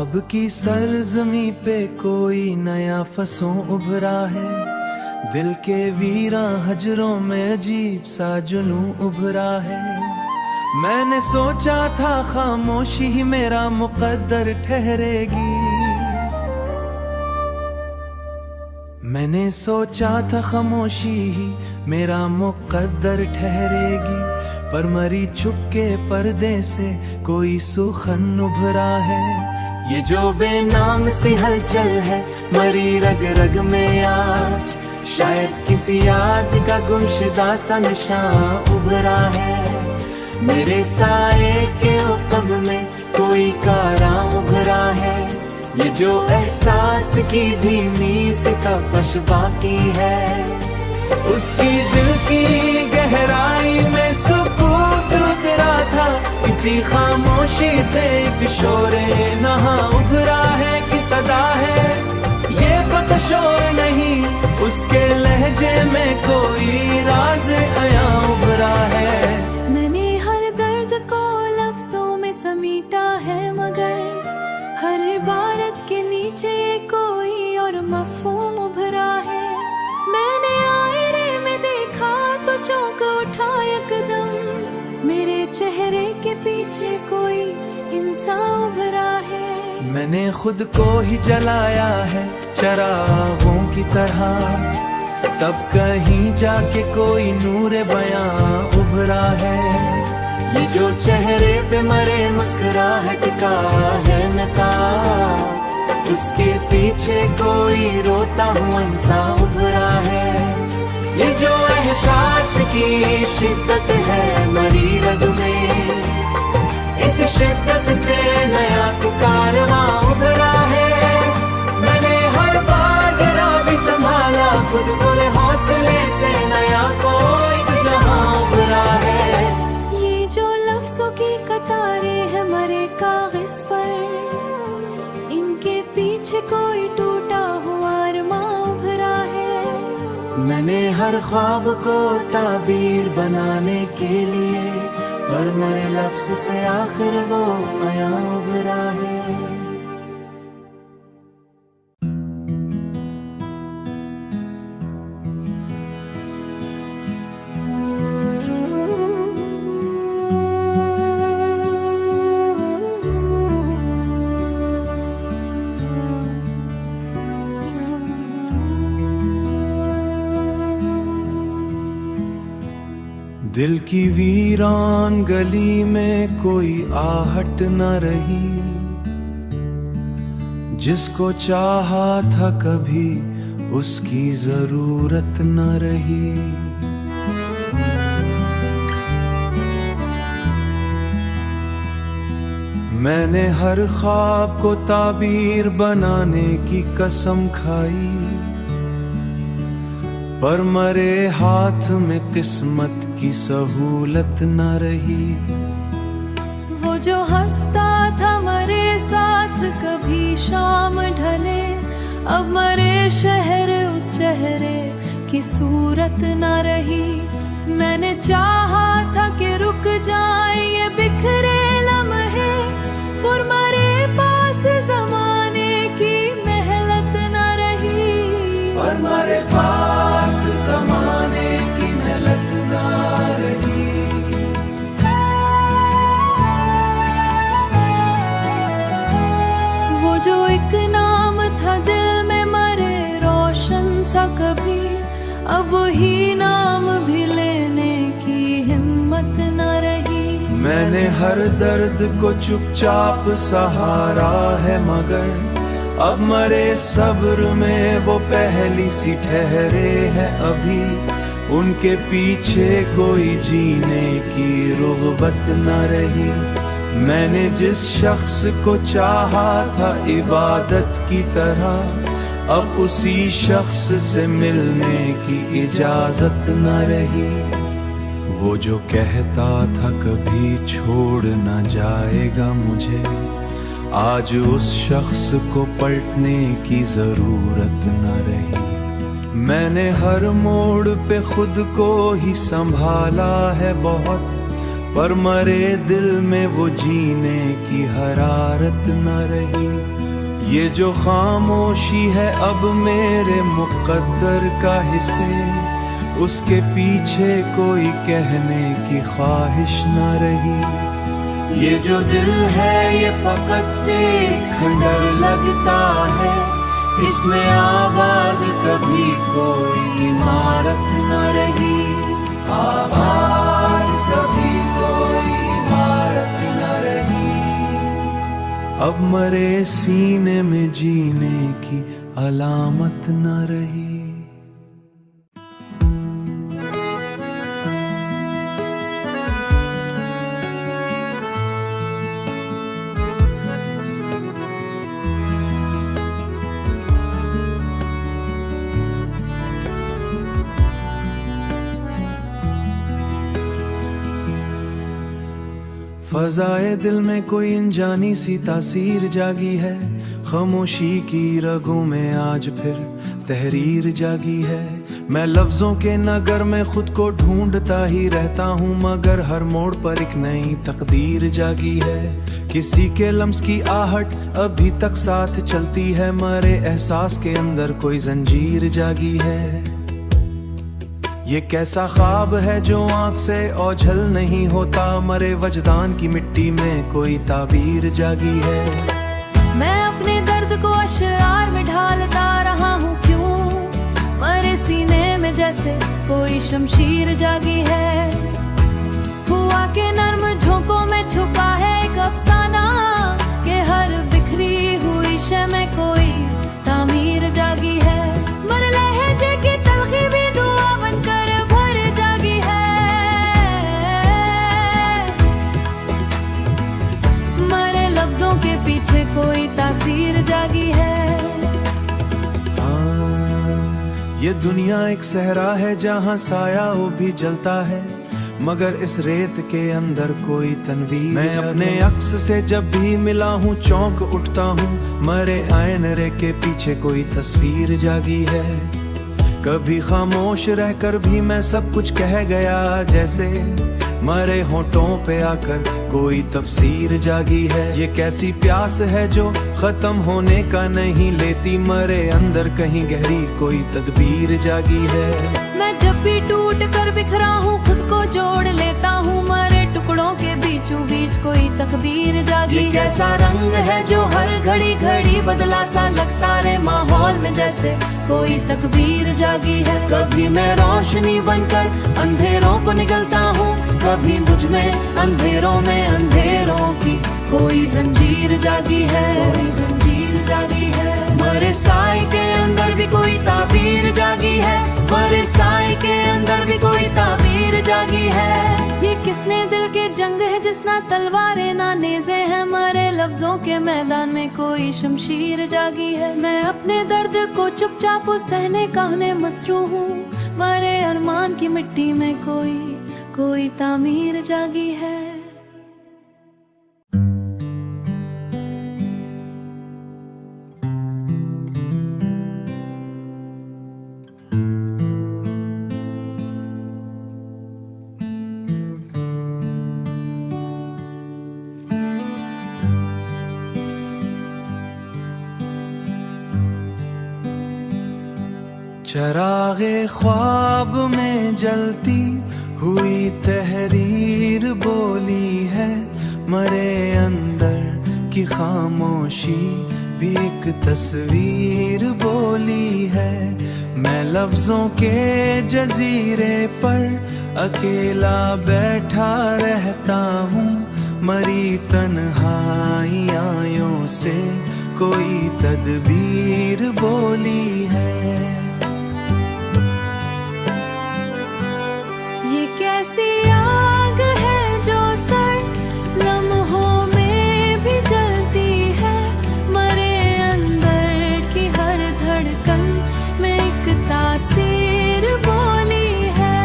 अब की सरजमी पे कोई नया फसों उभरा है, दिल के वीरा हजरों में अजीब सा जुनूं उभरा है। मैंने सोचा था खामोशी ही मेरा मुकद्दर ठहरेगी, मैंने सोचा था खामोशी ही मेरा मुकद्दर ठहरेगी, पर मरी चुपके पर्दे से कोई सुखन उभरा है। ये जो बेनाम सी हलचल है मरी रग रग में आज, शायद किसी याद का गुमशुदा सा निशान उभरा है। मेरे साए के उक़ब में कोई कारा उभरा है, ये जो एहसास की धीमी सी तपश बाकी है, उसकी दिल की गहराई में सुकूत उतरा था। किसी खामोशी से एक शोरे नहा उभरा है कि सदा है, ये फकत शोर नहीं, उसके लहजे में कोई राज आया उभरा है। मैंने हर दर्द को लफ्जों में समीटा है, मगर हर इबारत के नीचे कोई और मफ़हूम उभरा है। मैंने आईने में देखा तो चौंक उठा यकदम, मेरे चेहरे के पीछे कोई इंसान उभरा है। मैंने खुद को ही जलाया है चरागों की तरह, तब कहीं जाके कोई नूर बयां उभरा है। ये जो चेहरे पे मरे मुस्कुराहट का है नकाब, उसके पीछे कोई रोता हुआ इंसान उभरा है। ये जो एहसास की शिद्दत है मरी रग में, इस शिद्दत से नया कारवां उभरा है। मैंने हर बार गिरा भी संभाला खुद को, हौसले से नया कोई जहां उभरा है। ये जो लफ्जों की कतारें हैं मरे कागज पर, इनके पीछे कोई टूटा हुआ अरमां उभरा है। मैंने हर ख्वाब को ताबीर बनाने के लिए, पर मेरे लफ्ज से आखिर वो आया उभरा है। दिल की वीरान गली में कोई आहट न रही, जिसको चाहा था कभी उसकी जरूरत न रही। मैंने हर ख्वाब को ताबीर बनाने की कसम खाई, पर मरे हाथ में किस्मत की सहूलत न रही। वो जो हंसता था मरे साथ कभी शाम ढले, अब मरे शहर उस चेहरे की सूरत न रही। मैंने चाहा था कि रुक जाए ये बिखरे लम्हे, पर मरे पास जमाने की मेहनत न रही। पर मरे पास जमाने की मेहनत न रही। वो जो एक नाम था दिल में मरे रोशन सा कभी, अब वही नाम भी लेने की हिम्मत न रही। मैंने हर दर्द को चुपचाप सहारा है, मगर अब मरे सब्र में वो पहली सी ठहरे हैं अभी। उनके पीछे कोई जीने की रुग़बत न रही। मैंने जिस शख्स को चाहा था इबादत की तरह, अब उसी शख्स से मिलने की इजाजत न रही। वो जो कहता था कभी छोड़ न जाएगा मुझे, आज उस शख्स को पलटने की जरूरत न रही। मैंने हर मोड़ पे खुद को ही संभाला है बहुत, पर मरे दिल में वो जीने की हरारत न रही। ये जो खामोशी है अब मेरे मुक़द्दर का हिस्से, उसके पीछे कोई कहने की ख्वाहिश न रही। ये जो दिल है ये फकत एक खंडर लगता है, इसमें आबाद कभी कोई इमारत न रही। आबाद कभी कोई इमारत न रही। अब मरे सीने में जीने की अलामत न रही। फजाए दिल में कोई अनजानी सी तासीर जागी है, खामोशी की रगों में आज फिर तहरीर जागी है। मैं लफ्जों के नगर में खुद को ढूंढता ही रहता हूँ, मगर हर मोड़ पर एक नई तकदीर जागी है। किसी के लम्स की आहट अभी तक साथ चलती है, मरे एहसास के अंदर कोई जंजीर जागी है। ये कैसा ख्वाब है जो आंख से ओझल नहीं होता, मरे वजदान की मिट्टी में कोई ताबीर जागी है। मैं अपने दर्द को अशआर में ढालता रहा हूँ, क्यों मरे सीने में जैसे कोई शमशीर जागी है। हुआ के नर्म झोंकों में छुपा है एक अफसाना, के हर बिखरी हुई शय में कोई तामीर जागी है। मर लहजे की तलखी भी दुआ बनकर भर जागी है। मरे लफ्जों के पीछे कोई तासीर जागी है। ये दुनिया एक सहरा है जहाँ साया वो भी जलता है, मगर इस रेत के अंदर कोई तनवीर। मैं अपने अक्स से जब भी मिला हूँ चौंक उठता हूँ, मरे आईने के पीछे कोई तस्वीर जागी है। कभी खामोश रहकर भी मैं सब कुछ कह गया जैसे, मरे होठों पे आकर कोई तफसीर जागी है। ये कैसी प्यास है जो खत्म होने का नहीं लेती, मरे अंदर कहीं गहरी कोई तदबीर जागी है। मैं जब भी टूट कर बिखरा हूँ खुद को जोड़ लेता हूँ, मरे टुकड़ों के बीचों बीच कोई तकदीर जागी है। ये कैसा रंग है जो हर घड़ी घड़ी बदला सा लगता रे, माहौल में जैसे कोई तकबीर जागी है। कभी मैं रोशनी बनकर अंधेरों को निगलता हूँ, कभी मुझ में अंधेरों में अंधेरों की कोई जंजीर जागी है। कोई जंजीर जागी है। मरे साए के अंदर भी कोई ताबीर जागी है। मरे साए के अंदर भी कोई ताबीर जागी है। ये किसने दिल के जंग है जिसना तलवारें ना नेज़े हैं, मरे लफ्जों के मैदान में कोई शमशीर जागी है। मैं अपने दर्द को चुपचाप सहने कहने मसरू हूँ, मरे अरमान की मिट्टी में कोई तामीर जागी है। चरागे ख्वाब में जलती हुई तहरीर बोली है, मरे अंदर की खामोशी भी एक तस्वीर बोली है। मैं लफ्जों के जजीरे पर अकेला बैठा रहता हूँ, मरी तन्हाइयों से कोई तदबीर बोली है। ये कैसी आग है जो सर लम्हों में भी जलती है, मरे अंदर की हर धड़कन में एक तासीर बोली है।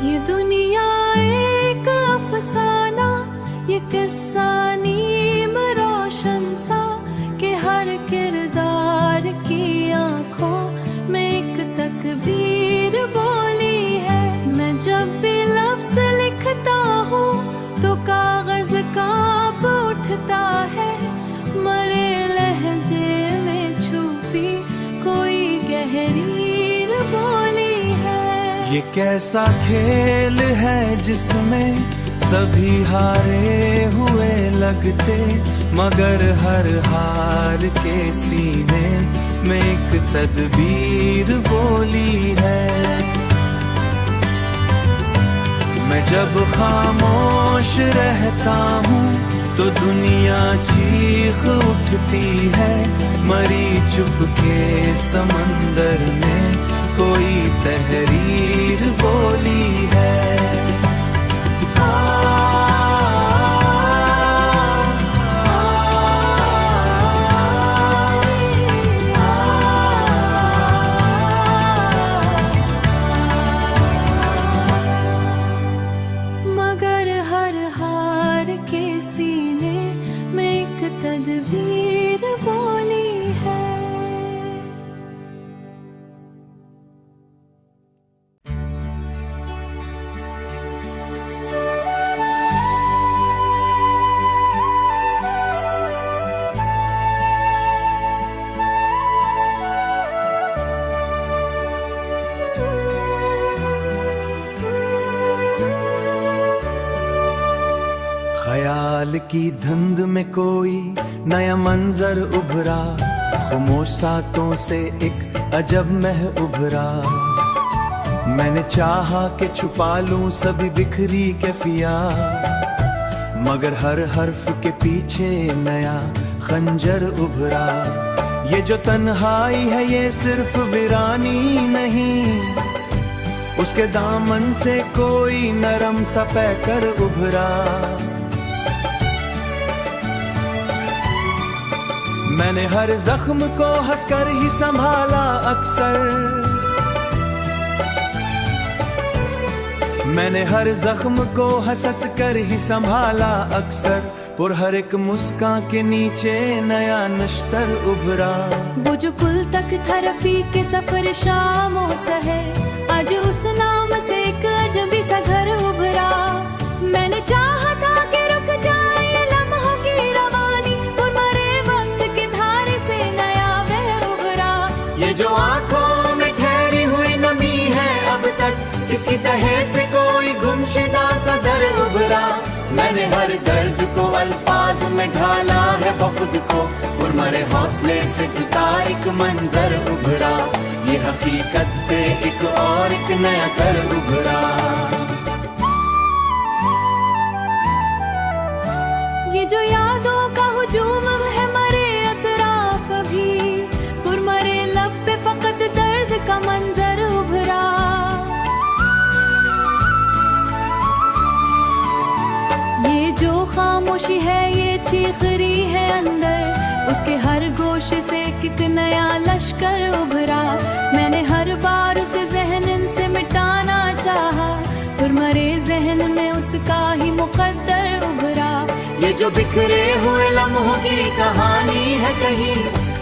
ये दुनिया एक अफसाना, ये किस्सा नीम रोशन सा, कि हर किरदार की आंखों में एक तकबीर बोली है। मैं जब भी लफ्ज लिखता हूँ तो कागज कांप उठता है, मरे लहजे में छुपी कोई गहरीर बोली है। ये कैसा खेल है जिसमें सभी हारे हुए लगते, मगर हर हार के सीने में एक तदबीर बोली है। मैं जब खामोश रहता हूँ तो दुनिया चीख उठती है, मरी चुपके समंदर में कोई तहरीर बोली है। मगर हर हार के सीने में एक तदबीर बोली है। ख्याल की धुंध में कोई नया मंजर उभरा, खामोश सातों से एक अजब मह उभरा। मैंने चाहा कि छुपा लूं सभी बिखरी कैफिया, मगर हर हर्फ के पीछे नया खंजर उभरा। ये जो तन्हाई है ये सिर्फ वीरानी नहीं, उसके दामन से कोई नरम सा पैकर उभरा। मैंने हर जख्म को हंसकर ही संभाला अक्सर, मैंने हर जख्म को हंसत कर ही संभाला अक्सर। पर हर एक मुस्कान के नीचे नया नश्तर उभरा। वो जो कुल तक था रफीक के सफर शामों सहे, आज उस नाम से एक अजबी सा घर उभरा। मैंने चाहा था कि रुक जाए ये लम्हों की रवानी, और मरे वक्त के धारे से नया बह उभरा। ये जो आंखों में ठहरी हुई नमी है अब तक, इसकी तहे से कोई गुमशुदा सा दर उभरा। मैंने हर दर्द को अल्फाज में ढाला है बखुद को, और मरे हौसले से टूटा एक मंजर उभरा। ये हकीकत से एक और एक नया कर उभरा। ये जो यादों का हुजूम है मरे अतराफ भी, पर मरे लब पे फकत दर्द का मंजर उभरा। ये जो खामोशी है ये चीख रही है अंदर, उसके हर गोशे से एक नया लश्कर उभरा। मैंने हर बार उसे ज़हन से मिटाना चाहा, पर मरे जहन में उसका ही मुकद्दर उभरा। ये जो बिखरे हुए लम्हों की कहानी है कहीं,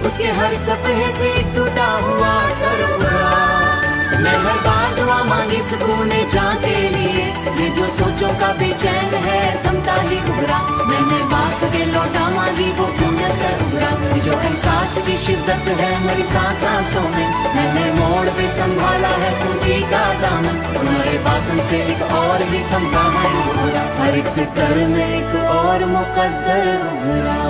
उसके हर सफ़े से एक टूटा हुआ सर उभरा। मैं हर बार दुआ मांगी सुकूने जान के लिए, ये जो सोचों का बेचैन है थमता ही उभरा। मैंने बात के लौटा मांगी वो क्यों नजर उभरा। ये जो एहसास की शिद्दत है मेरी सांसों में, मैंने मोड़ पे संभाला है खुदी का दामन, तुम्हारे बातों से एक और ही थमता है उभरा। हर एक सितर में एक और मुकद्दर उभरा।